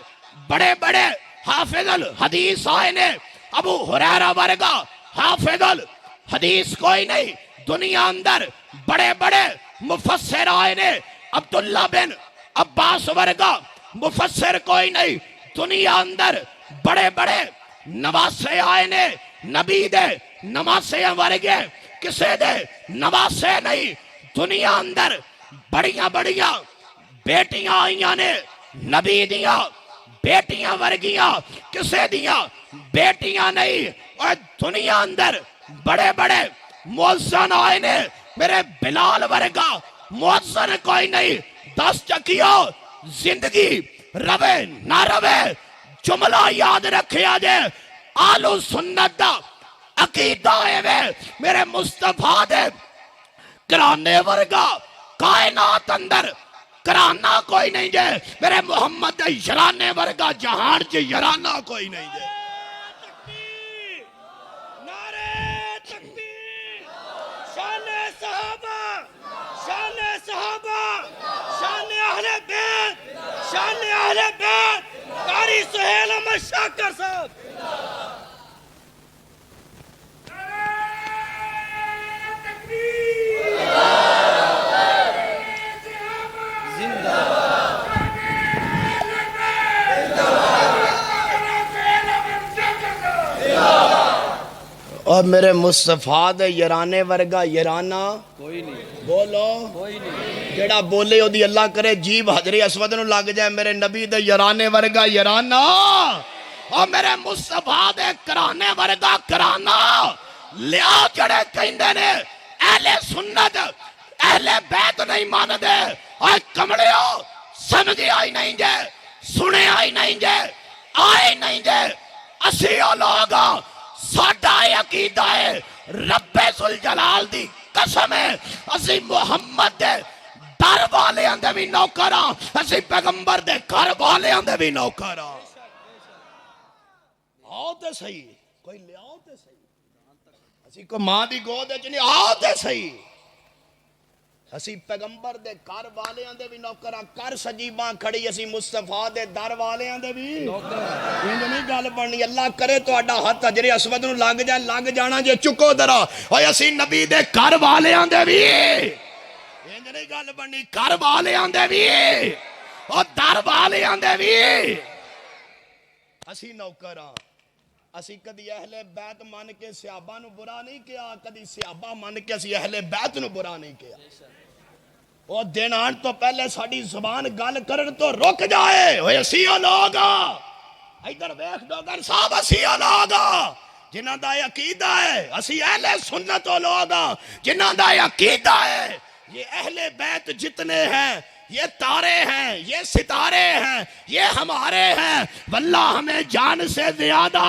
بڑے بڑے حافظ الحدیث آئے نے ابو ہریرہ ورگا حافظ الحدیث کوئی نہیں دنیا اندر بڑے بڑے مفسر آئے نے عبداللہ بن عباس ورگا مفسر کوئی نہیں دنیا اندر بڑے بڑے نواسے آئے نے نبی دے نواسے ورگے کسے دے نواسے نہیں دنیا اندر بڑیاں بڑیاں بیٹیاں آئیاں نے نبی دیاں بیٹیاں ورگیاں کسے دیاں بیٹیاں نہیں اور دنیا اندر بڑے بڑے مؤذن آئے نے میرے بلال ورگا مؤذن کوئی نہیں 10 چکیو زندگی روے نہ روے جملہ یاد رکھیا جے آلو سنت دا عقیدہ ہے وے میرے مصطفیٰ دے کرانے ورگا کائنات اندر کرانا کوئی نہیں جے میرے محمد دے یرانے ورگا جہان چ یرانا کوئی نہیں جے نعرہ تکبیر شان صحابہ شان صحابہ شان اہل بیت شان اہل بیت قاری سہیل احمد شاکر صاحب اور میرے مصطفیٰ دے یارانے ورگا یارانہ کوئی نہیں بولو کوئی نہیں جیڑا بولے او دی اللہ کرے جیب حجر اسود نو لگ جائے میرے نبی دے یارانے ورگا یارانہ اور میرے مصطفیٰ دے کرانے ورگا کرانا لیا جڑے کہندے نے اہل سنت اہل بیت نہیں مان دے اور کمڑے ہو سمجھے آئی نہیں جے سنے آئی نہیں جے آئے نہیں جے اسی لوگا ساڈا عقیدہ ہے رب ذوالجلال دی قسم ہے اسی محمد دے در والے اندے بھی نوکراں اسی پیغمبر دے گھر والے اندے بھی نوکراں آؤ تے صحیح کوئی لے آؤ تے صحیح اسی کو ماں دی گود وچ نہیں آؤ تے صحیح اسی پیغمبر دے گھر والے اندے بھی نوکراں کر سجیباں کھڑی اسی مصطفیٰ دے در والے اندے بھی انج نہیں گل بننی اللہ کرے تہاڈا ہاتھ حجر اسود نو لگ جائے لگ جانا جے چکو درا اوے اسی نبی دے گھر والے اندے بھی انج نہیں گل بننی گھر والے اندے بھی او در والے اندے بھی اسی نوکراں اسی کدی اہل بیت مان کے صحابہ نو برا نہیں کیا کدی صحابہ مان کے اسی اہل بیت نو برا نہیں کیا وہ دن آن تو پہلے ساڑی زبان گل کرن تو رک جائے وہ اسی لوگا ادھر ویکھ ڈوگر صاحب اسی لوگا جنہاں دا عقیدہ ہے اسی اہل سنت لوگا جنہاں دا عقیدہ ہے یہ اہل بیت جتنے ہیں یہ تارے ہیں یہ ستارے ہیں یہ ہمارے ہیں واللہ ہمیں جان سے زیادہ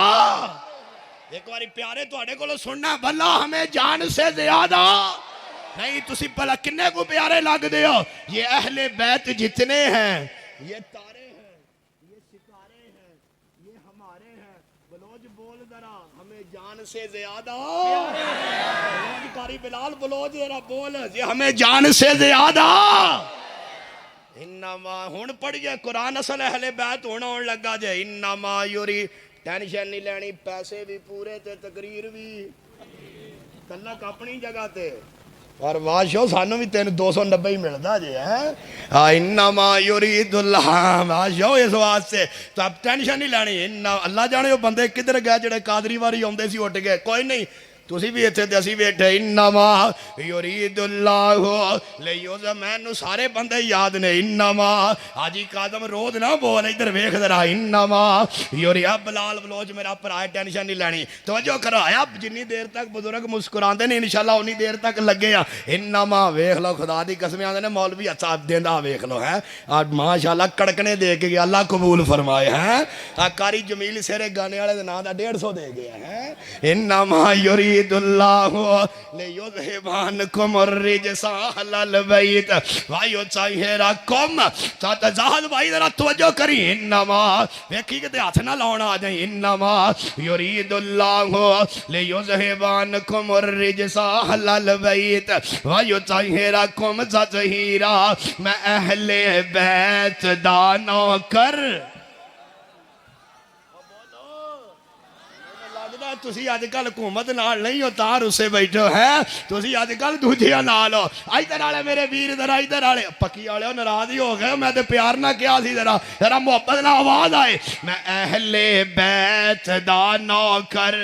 ایک باری پیارے تو اڑے کو سننا واللہ ہمیں جان سے زیادہ نہیں تسی پہلا کنے کو پیارے لگ دے ہو یہ اہل بیت جتنے ہیں یہ تارے ہیں یہ ستارے ہیں یہ ہمارے ہیں بلوچ بول ذرا ہمیں جان سے زیادہ بلوچ کاری بلال بلوچ ذرا بول یہ ہمیں جان سے زیادہ انما ہون پڑھئے قرآن اصل اہل بیت ہونا ہون لگا جائے انما یوری ٹینشن نہیں لینی پیسے بھی پورے تے تقریر بھی تلک اپنی جگہ تے اور واشو سانو بھی 290 ملتا جے ہیں انما یرید اللہ واشو اس واسطے تو اب ٹینشن نہیں لینی اللہ جانے وہ بندے کدھر گئے جڑے قادری واری ہوندے سی اٹھ گئے کوئی نہیں تسی بھی ایتھے تے اسی بیٹھے انما یرید اللہ لیوز میں سارے بندے یاد نے انما حاجی قادم رود نہ بول ادھر ویکھ ذرا انما یوری اب بلال بلوچ میرا بھرا ٹینشن نہیں لینی توجہ کرو اب جنی دیر تک بزرگ مسکراندے نے انشاءاللہ انی دیر تک لگے ہیں انما ویکھ لو خدا دی قسم آندے نے مولوی اچھا دیندا ویکھ لو ہیں اور ماشاءاللہ کڑکنے دے کے گیا اللہ قبول فرمائے ہیں قاری جمیل سیرے گانے والے دے نام دا 150 دے گیا ہیں انما یوری اللہ لیذہبانکم الرجس اہل البیت ویطہرکم زاہد بھائی ذرا توجہ کری انما ویکھی کہ ہاتھ نہ لاؤنا آ جائیں انما یرید اللہ لیذہبانکم الرجس اہل البیت ویطہرکم تطہیرا میں اہل بیت دا نوکر تسی آج کل حکومت نال نہیں ہو تار اسے بیٹھو ہے تسی آج کل دوجیاں نال ہو ادھر والے میرے ویر ذرا ادھر والے پکی والے ناراض ہی ہو گئے میں تے پیار نہ کیا سی ذرا محبت نہ آواز آئے میں اہل بیت دا نوکر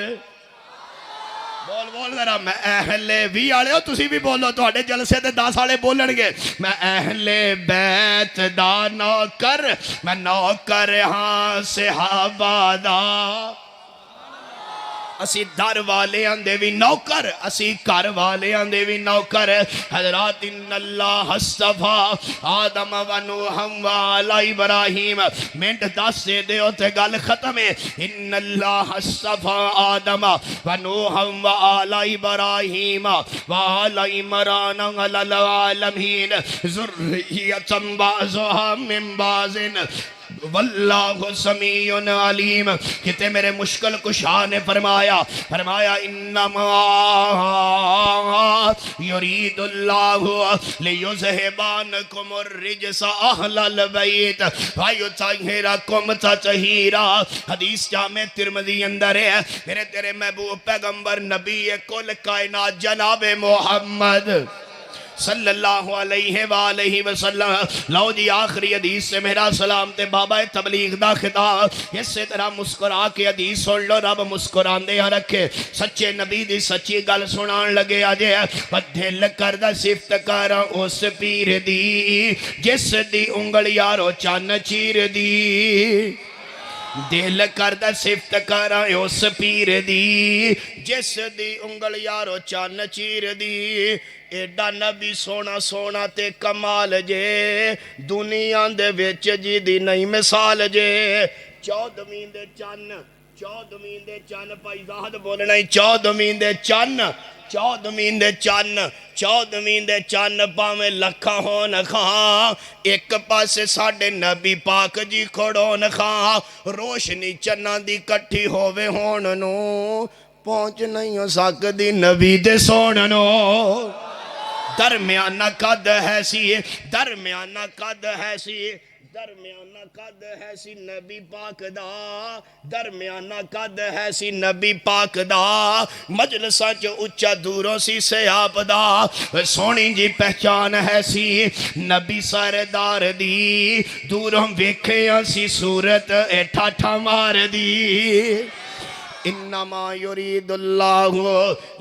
بول بول ذرا میں اہل وی والے ہو تسی بھی بولو تواڈے جلسے تے 10 والے بولن گے میں اہل بیت دا نوکر میں نوکر ہاں صحابہ دا اسی در والے اندے بھی نوکر اسی کر والے اندے بھی نوکر حضرات ان اللہ اصطفیٰ آدم و نوح و آل ابراہیم منٹ 10 سے دے ہوتے گل ختم ہے ان اللہ اصطفیٰ آدم و نوح و آل ابراہیم و آل عمران علی العالمین ذریۃ بعضها من بعض واللہ سمیع علیم کہتے میرے مشکل کشا نے فرمایا انما یرید اللہ لیذہبانکم الرجس اہل البیت ویطہرکم تطہیرا حدیث جامع ترمذی اندر ہے میرے تیرے محبوب پیغمبر نبی کل کائنات جناب محمد صلی اللہ علیہ وآلہ وسلم. لو جی آخری حدیث سے میرا سلام تے بابا تبلیغ دا خطاب. اسی طرح مسکرا کے حدیث سن لو, رب مسکران دے رکھے. سچے نبی دی سچی گل سنان لگے آجے. دل کردہ صفت کر اس پیر دی جس دی انگل یارو چان چیر دی. دل کردہ صفت کر اس پیر دی جس دی انگل یارو چان چیر دی. ایڈا نبی سونا سونا تے کمال جے, دنیا دے وچ جی دی نئی مثال جے. 14ویں دے چن, 14ویں دے چن پائی زاہد بولنا ہی, 14ویں دے چن, 14ویں دے چن, 14ویں دے چن پاویں لکھاں ہون خواہ. ایک پاسے ساڑھے نبی پاک جی کھڑون خواہ. روشنی چنہ دی کٹھی ہووے ہون نو, پہنچ نہیں ہو سکدی نبی دے سون نو. درمیانہ قد ہے سی, درمیانہ قد ہے سی, درمیانہ قد ہے سی نبی پاک دا, درمیانہ قد ہے سی نبی پاک دا. مجلساں جو اچھا دوروں سی سیاب دا, سونی جی پہچان ہے سی نبی سردار دی. دوروں ویکھیاں سی صورت ٹھاٹھا مار دی. انما یرید اللہ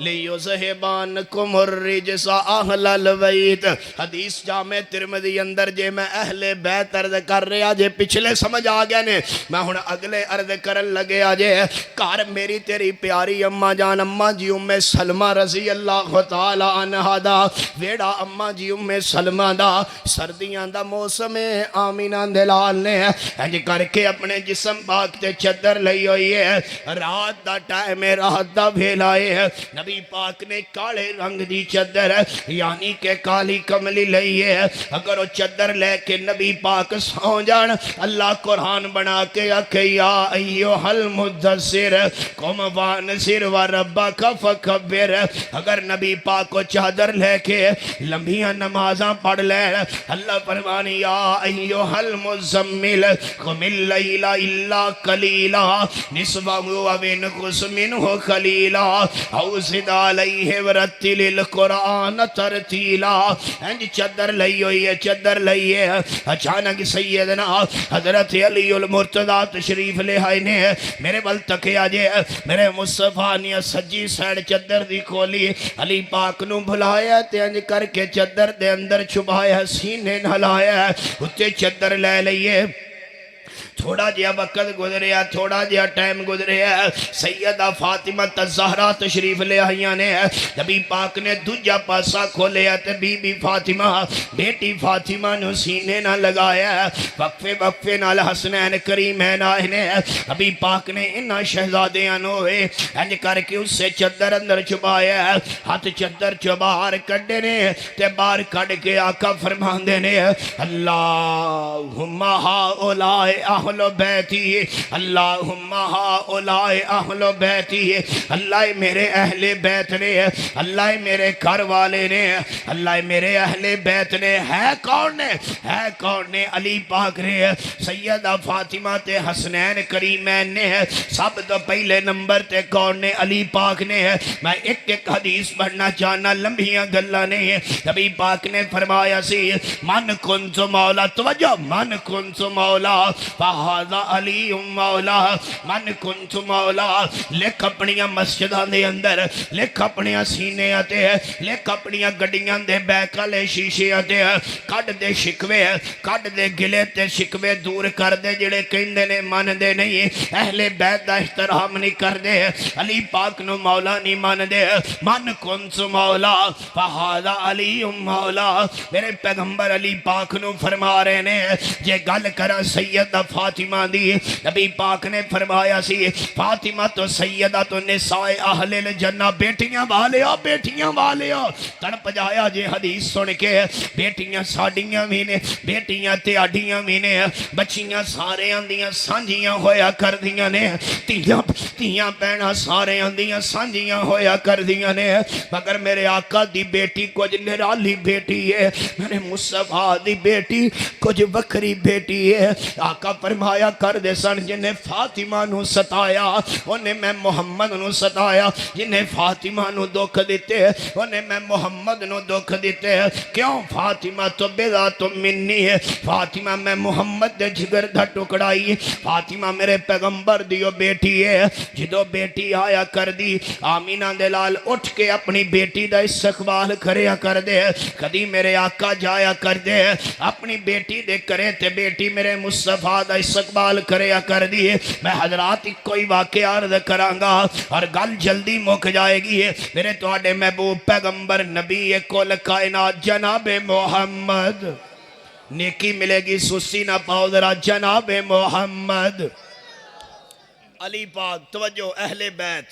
لیذہبانکم الرجس اہل البیت. حدیث جامع ترمذی اندر جے میں اہل بیت عرض کر رہا جے پچھلے سمجھ آگیا نے, میں ہن اگلے عرض کرن لگے آجے. کار میری تیری پیاری اماں جان اماں جی ام سلمہ رضی اللہ تعالی عنہ دا, ویڑا اماں جی ام سلمہ دا. سردیاں دا موسم آمینہ دلال نے انج کر کے اپنے جسم پاک تے چادر لئی ہوئی ہے. رات دا ٹائم رات دا بھیلائے ہے. نبی پاک نے کالے رنگ دی چادر یعنی کہ کالی کملی لئی ہے. اگر وہ چادر لے کے نبی پاک سو جان, اللہ قرآن بنا کے آکھے یا ایوہ المدثر قم وانذر وربک فکبر. اگر نبی پاک کو چادر لے کے لمبیاں نمازاں پڑھ لے, اللہ فرمانی یا ایوہ المزمل قم اللیل الا قلیلا نصفہ وین نقص منہ خلیلا او زد علیہ ورتل القرآن ترتیلا. انج چادر لئی ہوئی ہے, چادر لئی ہے. اچانک سیدنا حضرت علی المرتضی تشریف لے آئے نے. میرے بل تکے آجے, میرے مصطفیٰ نے سجی سیڑ چادر دی کھولی, علی پاک نو بھلایا تے انج کر کے چادر دے اندر چھپایا, سینے نھلایا, اتے چادر لے لئیے. تھوڑا جیا وقت گزریا, تھوڑا جیا ٹائم گزریا. سیدہ فاطمہ الزہرا تشریف لے آئیاں نے. نبی پاک نے دوجا پاسا کھولیا تے بی بی فاطمہ بیٹی فاطمہ نو سینے نہ لگایا. وقفے وقفے نال حسنین کریمین آئے نے. نبی پاک نے انہا شہزادیاں نوے انج کر کے اس سے چادر اندر چھپایا. ہاتھ چادر چو باہر کڈے نے تے باہر کڈ کے آقا فرماندے نے اللہم ہاؤلائی اہل بیتی, اللہم ہاؤلائی اہل بیتی. اللہ میرے اہل بیت نے, اللہ میرے گھر والے نے, اللہ میرے اہل بیت نے. ہے کون نے, ہے کون نے؟ علی پاک نے, سیدہ فاطمہ تے حسنین کریمین نے. سب تو پہلے نمبر تے کون نے؟ علی پاک نے. میں ایک ایک حدیث پڑھنا چاہنا, لمبیاں گلہ نے. نبی پاک نے فرمایا سی من کنت مولا, توجہ, من کنت مولا فہذا علی مولا. من کنت مولا, لکھ اپنیاں مسجدہ دے اندر, لکھ اپنیاں سینے آتے, لکھ اپنیاں گڑیاں دے بیکالے شیشے آتے. کڈ دے شکوے, کڈ دے گلے تے شکوے دور کر دے جڑے کہندے نے مان دے نہیں, اہل بیت دا احترام نہیں کر دے, علی پاک نو مولا نہیں مان دے. من کنت مولا فہذا علی مولا. میرے پیغمبر علی پاک نو فرما رہے نے جے گل کرا سیدہ فاطمہ دی, نبی پاک نے فرمایا سی فاطمہ تو سیدہ تو نساء اہل الجنہ, بیٹیاں والیا, بیٹیاں والیا. تڑپ جایا جے حدیث سن کے, بیٹیاں ساڑیاں بھی نے, بیٹیاں تیاڑیاں بھی نے, بچیاں سارے اندیاں سانجیاں ہویا کر دیاں نے, تیاں پہنا سارے اندیاں سانجیاں ہویا کر دیاں نے. مگر میرے آقا دی بیٹی کچھ نرالی بیٹی ہے, میرے مصطفیٰ دی بیٹی کچھ بکری بیٹی ہے. آقا پر فرمایا کر دے سن جنہیں فاطمہ نو ستایا انہیں میں محمد نو ستایا، جنہیں فاطمہ نو دکھ دیتے انہیں میں محمد نو دکھ دیتے۔ کیوں؟ فاطمہ تو بضعۃ منی ہے، فاطمہ میں محمد دے جگر دا ٹکڑائی، فاطمہ میرے پیغمبر دیو بیٹی ہے۔ جدو بیٹی آیا کر دی آمینہ دلال اٹھ کے اپنی بیٹی دا استقبال کریا کر دے، کدی میرے آقا جایا کر دے اپنی بیٹی دے کرے تے بیٹی میرے مصطفیٰ دا استقبال کریا کر دی۔ میں حضرات کوئی واقعہ عرض کرانگا اور گل جلدی مک جائے گی۔ میرے تواڈے محبوب پیغمبر نبی کل کائنات جناب محمد، نیکی ملے گی سستی نہ پاؤ ذرا، جناب محمد علی پاک۔ توجہ اہل بیت،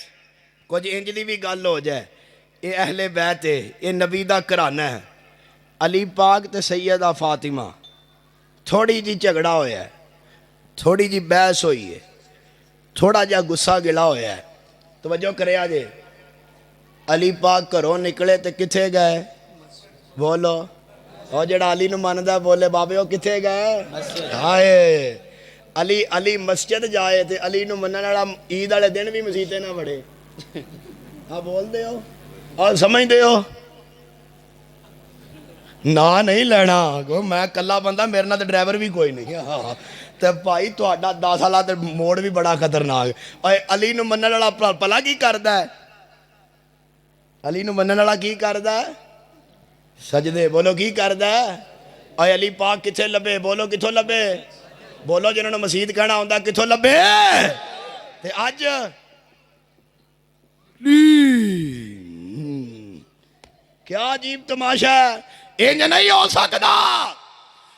کچھ انج دی بھی گل ہو جائے، یہ اہل بیت ہے، یہ نبی دا گھرانہ ہے۔ علی پاک تے سیدہ فاطمہ تھوڑی جی جھگڑا ہویا ہے، تھوڑی جی بحث ہوئی ہے، تھوڑا جا غصہ گلا ہویا ہے۔ توجہ کرے آجے، علی پاک گھروں نکلے تے کتھے گئے؟ بولو، اور جڑا علی نو ماندا بولے بابے وہ کتھے گئے؟ ہائے علی مسجد جائے تے علی نو منن والا عید والے دن بھی مسیتے نہ بڑے۔ ہاں بول دے ہو اور سمجھ دے ہو نا نہیں لینا، میں کلا بندہ، میرے نہ تے ڈرائیور بھی کوئی نہیں۔ ہاں تے بھائی تہاڈا 10 سالہ تے موڑ بھی بڑا خطرناک۔ اے علی نو منن والا پلا کی کردا ہے؟ علی نو منن والا کی کردا ہے؟ سجدے۔ بولو کی کردا ہے؟ اے علی پاک کتھے لبے؟ بولو کتھوں لبے؟ بولو جنہوں نے مسجد کہنا ہوندا کتھوں لبے؟ تے اج کیا عجیب تماشا ہے، انج نہیں ہو سکدا۔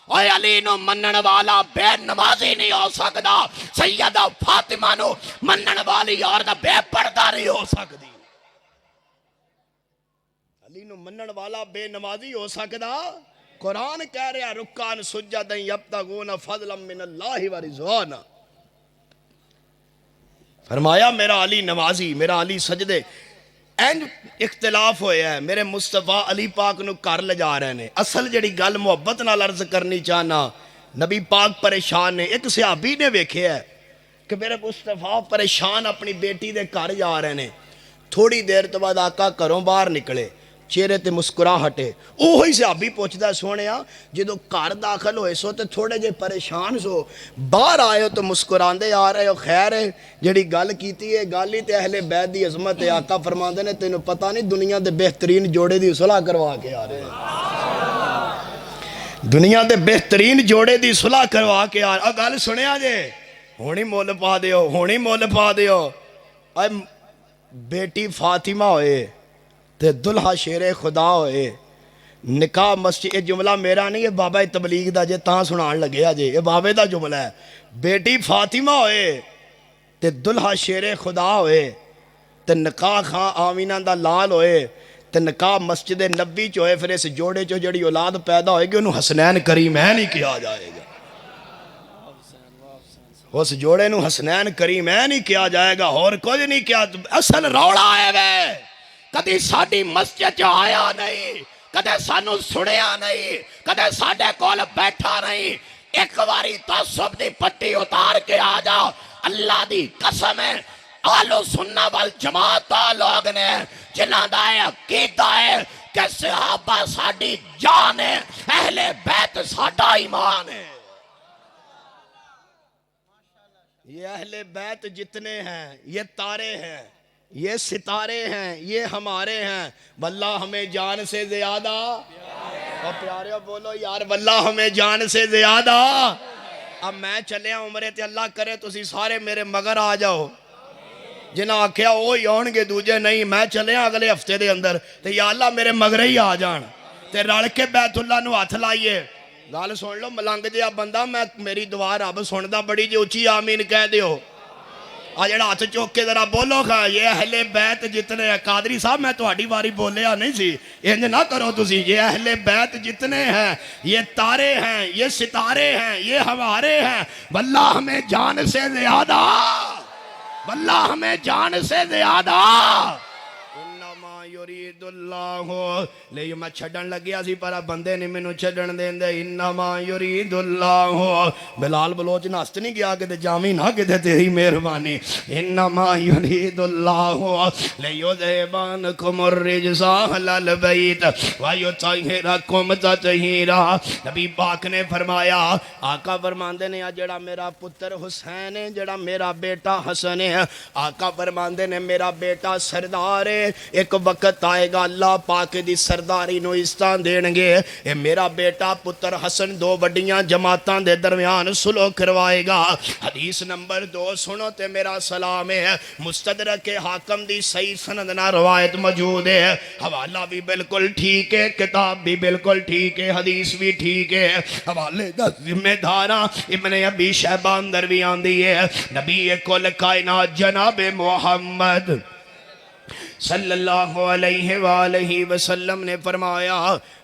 اوے علی نو منن والا بے نمازی نہیں ہو سکدا، سیدہ فاطمہ نو منن والی عورت بے پردہ نہیں ہو سکدی۔ علی نو منن والا بے نمازی ہو سکدا؟ قرآن کہہ رہا رکان سجدن یبتغون فضلا من اللہ ورضوانا، فرمایا میرا علی نمازی، میرا علی سجدے۔ اینج اختلاف ہویا ہے، میرے مصطفیٰ علی پاک نو کر لے جا رہے ہیں۔ اصل جڑی گل محبت نال عرض کرنی چاہنا، نبی پاک پریشان نے، ایک صحابی نے ویکھے ہے کہ میرے مصطفیٰ پریشان اپنی بیٹی دے کر جا رہے ہیں۔ تھوڑی دیر تو بعد آقا گھروں باہر نکلے، چہرے تے مسکرا ہٹے۔ اوہی صحابی پوچھدا سونیا جدو گھر داخل ہوئے سو تے تھوڑے جے پریشان سو، باہر آئے ہو تو مسکراندے آ رہے ہو، خیر ہے جڑی گل کیتی ہے گل ہی تے اہل بیت دی عظمت ہے۔ آقا فرماندے نے تینوں پتہ نہیں دنیا دے بہترین جوڑے دی صلح کروا کے آ رہے ہیں، دنیا دے بہترین جوڑے دی صلح کروا کے آ رہے ہیں۔ گل سنیا جے، ہونی مول پا دیو، ہونی مول پا دیو۔ اے بیٹی فاطمہ ہوئے تے دلہا شیر خدا ہوئے، نکاح مسجد، یہ جملہ میرا نہیں، یہ بابا تبلیغ دا جے تاں سنان لگے آجے، یہ بابے دا جملہ ہے۔ بیٹی فاطمہ ہوئے تے دلہا شیر خدا ہوئے تے نکاح خاں آمینہ دا لال ہوئے تے نکاح مسجد نبی چوئے، پھر اس جوڑے چو جڑی اولاد پیدا ہوئے گی انہوں حسنین کریمین ہی کیا جائے گا، اس جوڑے نو حسنین کریمین ہی کیا جائے گا، اور کچھ نہیں کیا۔ اصل روڑا ہے وے کدی ساڈی مسجد آیا نہیں، کدے سانو سنیا نہیں، کدے ساڈے کول بیٹھا نہیں۔ ایک واری تعصب دی پٹی اتار کے آ جاؤ، اللہ دی قسم ہے اہل سنت والجماعت لوگ نے جنہاں دا عقیدہ ہے کہ صحابہ ساڈی جان ہے، اہل بیت ساڈا ایمان ہے۔ یہ اہل بیت جتنے ہیں یہ تارے ہیں، یہ ستارے ہیں، یہ ہمارے ہیں۔ واللہ ہمیں جان سے زیادہ، اور پیارے بولو یار واللہ ہمیں جان سے زیادہ۔ اب میں چلے عمرے تے اللہ کرے تسی سارے میرے مگر آ جاؤ، جنہاں آکھیا وہی آن گے دوجے نہیں، میں چلے اگلے ہفتے دے اندر تے یا اللہ میرے مگر ہی آ جان تے رل کے بیت اللہ نو ہاتھ لائیے۔ گل سن لو ملنگ جہا بندہ، میں میری دعا رب سندا بڑی جی اچھی آمین کہہ دیو۔ آ جڑا ہاتھ چوک کے ذرا بولو گا، یہ اہل بیت جتنے ہیں۔ قادری صاحب میں تہاڈی واری بولیا نہیں سی، انج نہ کرو تسی۔ یہ اہل بیت جتنے ہیں یہ تارے ہیں، یہ ستارے ہیں، یہ ہمارے ہیں۔ واللہ ہمیں جان سے زیادہ، واللہ ہمیں جان سے زیادہ۔ انما یرید اللہ لے میں چھڑن لگیا سی پر بندے نے مینوں چھڑن دین دے انما یرید اللہ بلال بلوچ نست نہیں گیا کہ جامی نہ کہ تیری مہربانی انما یرید اللہ لیذہبانکم الرجس اہل البیت ویطہرکم تطہیرا نبی پاک نے فرمایا آقا فرماندے نے جڑا میرا پتر حسین ہے جڑا میرا بیٹا حسن ہے آقا فرماندے نے میرا بیٹا سردار ہے ایک وقت آئے گا اللہ پاک دی سرداری نو استان دین گے اے میرا بیٹا پتر حسن دو بڑیاں جماعتاں دے درمیان سلو کروائے گا حدیث نمبر 2 سنو تے میرا سلام ہے مستدرک حاکم دی صحیح سند نہ روایت موجود ہے حوالہ بھی بالکل ٹھیک ہے کتاب بھی بالکل ٹھیک ہے حدیث بھی ٹھیک ہے حوالے دا ذمہ دارا ابن ابی شیبہ اندر بھی آندی ہے نبی کل کائنات جناب محمد صلی اللہ علیہ وآلہ وسلم نے فرمایا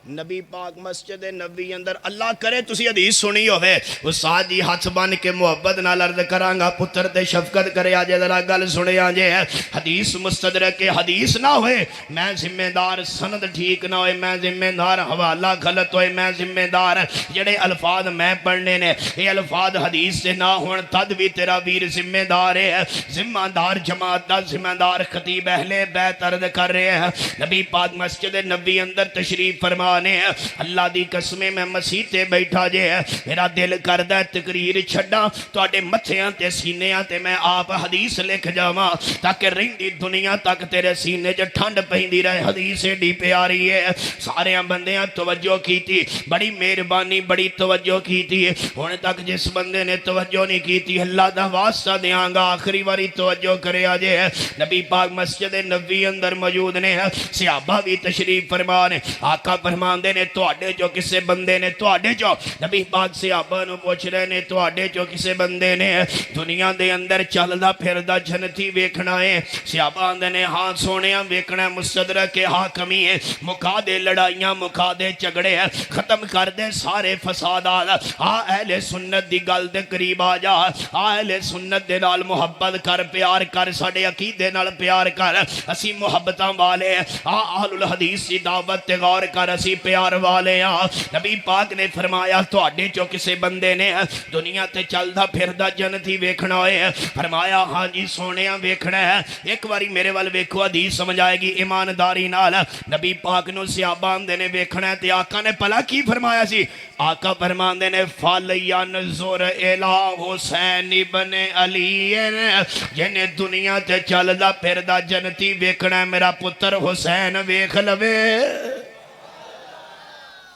نبی پاک مسجد نبی اندر اللہ کرے تسی حدیث سنی ہوئے استاد جی ہاتھ بن کے محبت نال عرض کرانگا پتر تے شفقت کرے آجے ذرا گل سنے آجے حدیث مستدرک حدیث نہ ہوئے میں ذمہ دار سند ٹھیک نہ ہوئے میں ذمہ دار حوالہ غلط ہوئے میں ذمہ دار جڑے الفاظ میں پڑھنے نے یہ الفاظ حدیث سے نہ ہون تد بھی تیرا ویر ذمہ دار ہے ذمہ دار جماعت دا ذمہ دار خطیب اہل بیت عرض کر رہے ہیں نبی پاک مسجد نبی اندر تشریف فرما اللہ دی قسمیں میں مسیح تے بیٹھا جے میرا دل کردہ ہے تقریر چھڑا تو آٹے متھیاں تے سینیاں تے میں آپ حدیث لکھ جاواں تاکہ رہندی دنیا تک تیرے سینے جو ٹھنڈ پہندی رہے حدیث ڈی پیاری ہے سارے بندیاں توجہ کی تھی بڑی مہربانی بڑی توجہ کی تھی ہونے تک جس بندے نے توجہ نہیں کی تھی اللہ دا واسطہ دیاں گا آخری واری توجہ کرے آجے نبی پاک مسجد نبی اندر موجود نے صحابہ بھی تشریف فرمانے آقا فرماندے نے توڑے جو کسے بندے نے توڑے جو نبی پاک صحابہ نو پوچھ رہے نے توڑے جو کسے بندے نے دنیا دے اندر چلدا پھردا جنتی ویکھنا ہے صحابہ آندے نے ہاں سونیاں ویکھنا ہے مستدرک حاکمی ہے مکا دے لڑائیاں مکا دے جھگڑے ختم کر دے سارے فسادات اہل سنت دی گل دے قریب آ جا اہل سنت دے نال محبت کر پیار کر ساڈے عقیدے نال پیار کر اسی محبتاں والے اہل الحدیث دی دعوت تے غور کر اسی پیار والے ہیں نبی پاک نے فرمایا تواڈے جو کسے بندے نے دنیا تے چلدا پھردا جنتی ویکھنا ہوئے فرمایا ہاں جی سونیاں ویکھنا ہے ایک باری میرے وال ویکھو حدیث سمجھ آئے گی ایمانداری نال نبی پاک نو صحابہ دے نے ویکھنا ہے تے آقا نے پلا کی فرمایا سی آقا فرماندے نے فَلْيَنْظُرْ إِلَىٰ حُسَيْنِ بْنِ عَلِيٍّ جنہیں دنیا تے چلدا پھردا جنتی ویکھنا ہے میرا پتر حسین ویکھ لوے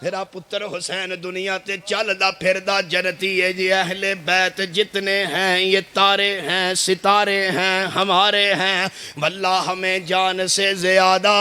میرا پتر حسین دنیا تے چلدا پھردا جنتی ہے جی اہل بیت جتنے ہیں یہ تارے ہیں ستارے ہیں ہمارے ہیں واللہ ہمیں جان سے زیادہ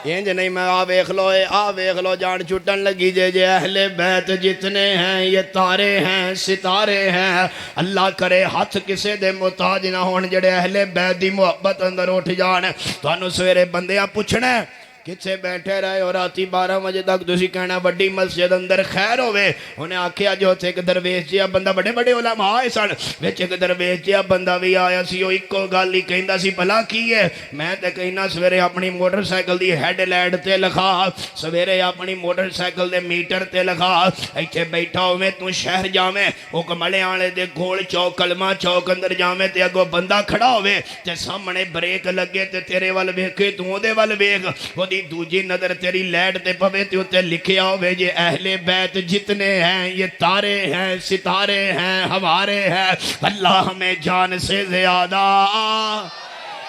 یہ نہیں میں ویکھ لو جان چھٹن لگی جے اہل بیت جتنے ہیں یہ تارے ہیں ستارے ہیں اللہ کرے ہاتھ کسے دے محتاج نہ ہون جڑے اہل بیت دی محبت اندر اٹھ جان تانوں سویرے بندیاں پوچھنا ہے کتھے بیٹھے رہے اور راتی 12 بجے تک تسی کہنا بڑی مسجد اندر خیر ہوئے انہیں آکھیا جو تھے ایک درویش جیا بندہ بڑے بڑے علماء آئے سن وچ ایک درویش جیا بندہ بھی آیا سی وہ ایک گل ہی کہندا سی بھلا کی ہے میں تے کہنا سویرے اپنی موٹر سائیکل دی ہیڈ لائٹ تے لکھا سویرے اپنی موٹر سائیکل دے میٹر تے لکھا ایتھے بیٹھا ہوئے تو شہر جاویں او کملے والے دے گول چوک کلمہ چوک اندر جاویں تے اگوں بندہ کھڑا ہوئے تے سامنے بریک لگے تے تیرے ول ویکھے تو دے ول ویکھ دی دوجی نظر تیری لیٹ تے پوے تے اوتے لکھیا ہوئے جے اہل بیت جتنے ہیں یہ تارے ہیں ستارے ہیں ہمارے ہیں اللہ ہمیں جان سے زیادہ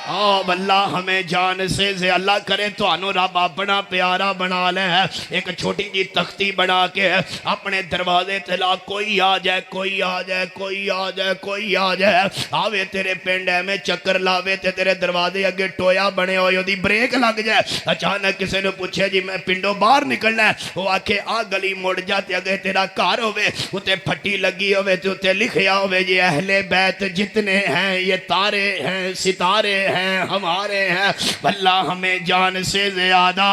اللہ ہمیں جان سے اللہ کرے تو انو رب اپنا پیارا بنا لے ایک چھوٹی جی تختی بنا کے اپنے دروازے تلا کوئی آ جائے کوئی آ جائے کوئی آ جائے کوئی آ جائے آوے تیرے پینڈے میں چکر لاوے تے تیرے دروازے اگے ٹویا بنے ہوئے دی بریک لگ جائے اچانک کسے نے پوچھے جی میں پنڈوں باہر نکلنا ہے وہ آکھے آ گلی مڑ جاتے اگے تیرا کار ہوئے اتے پھٹی لگی ہوئے تے اتے لکھیا ہوئے جی اہل بیت جتنے ہیں یہ تارے ہیں ستارے ہیں ہمارے ہیں اللہ ہمیں جان سے زیادہ